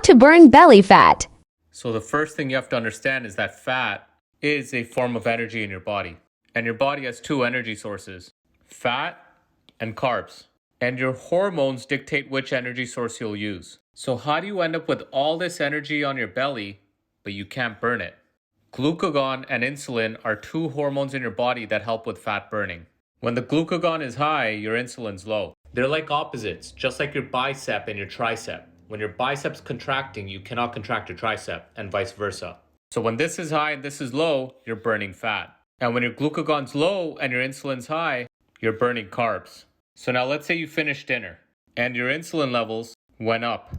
to burn belly fat. So the first thing you have to understand is that fat is a form of energy in your body. And your body has two energy sources, fat and carbs. And your hormones dictate which energy source you'll use. So how do you end up with all this energy on your belly, but you can't burn it? Glucagon and insulin are two hormones in your body that help with fat burning. When the glucagon is high, your insulin's low. They're like opposites, just like your bicep and your tricep. When your bicep's contracting, you cannot contract your tricep, and vice versa. So when this is high and this is low, you're burning fat. And when your glucagon's low and your insulin's high, you're burning carbs. So now let's say you finished dinner and your insulin levels went up.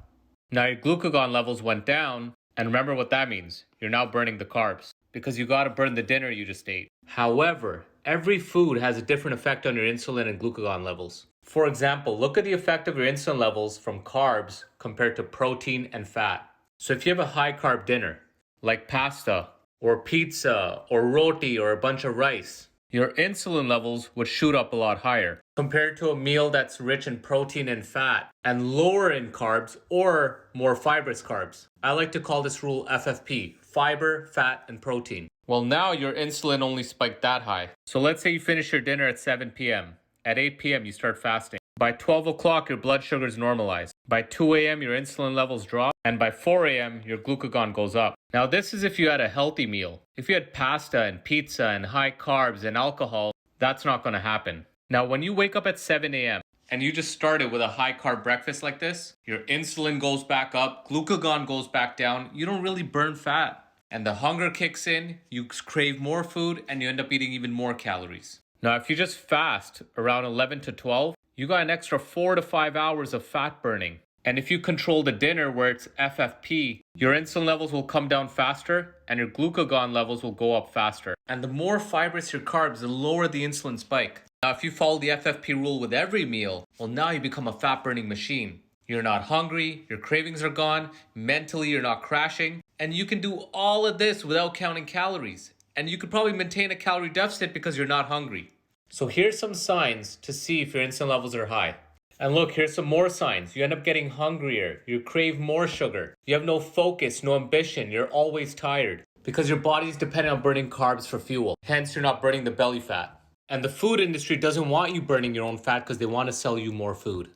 Now your glucagon levels went down, and remember what that means. You're now burning the carbs because you got to burn the dinner you just ate. However, every food has a different effect on your insulin and glucagon levels. For example, look at the effect of your insulin levels from carbs compared to protein and fat. So if you have a high carb dinner, like pasta or pizza or roti or a bunch of rice, your insulin levels would shoot up a lot higher compared to a meal that's rich in protein and fat and lower in carbs or more fibrous carbs. I like to call this rule FFP, fiber, fat, and protein. Well, now your insulin only spiked that high. So let's say you finish your dinner at 7 p.m. At 8 p.m. you start fasting. By 12 o'clock your blood sugar is normalized. By 2 a.m. your insulin levels drop. And by 4 a.m. your glucagon goes up. Now this is if you had a healthy meal. If you had pasta and pizza and high carbs and alcohol, that's not going to happen. Now when you wake up at 7 a.m. and you just started with a high carb breakfast like this, your insulin goes back up, glucagon goes back down, you don't really burn fat. And the hunger kicks in, you crave more food, and you end up eating even more calories. Now if you just fast around 11 to 12, you got an extra 4 to 5 hours of fat burning. And if you control the dinner where it's FFP, your insulin levels will come down faster and your glucagon levels will go up faster. And the more fibrous your carbs, the lower the insulin spike. Now, if you follow the FFP rule with every meal, well, now you become a fat burning machine. You're not hungry, your cravings are gone, mentally you're not crashing, and you can do all of this without counting calories. And you could probably maintain a calorie deficit because you're not hungry. So here's some signs to see if your insulin levels are high. And look, here's some more signs. You end up getting hungrier. You crave more sugar. You have no focus, no ambition. You're always tired because your body's dependent on burning carbs for fuel. Hence, you're not burning the belly fat. And the food industry doesn't want you burning your own fat because they want to sell you more food.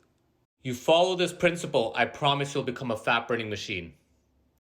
You follow this principle, I promise you'll become a fat burning machine.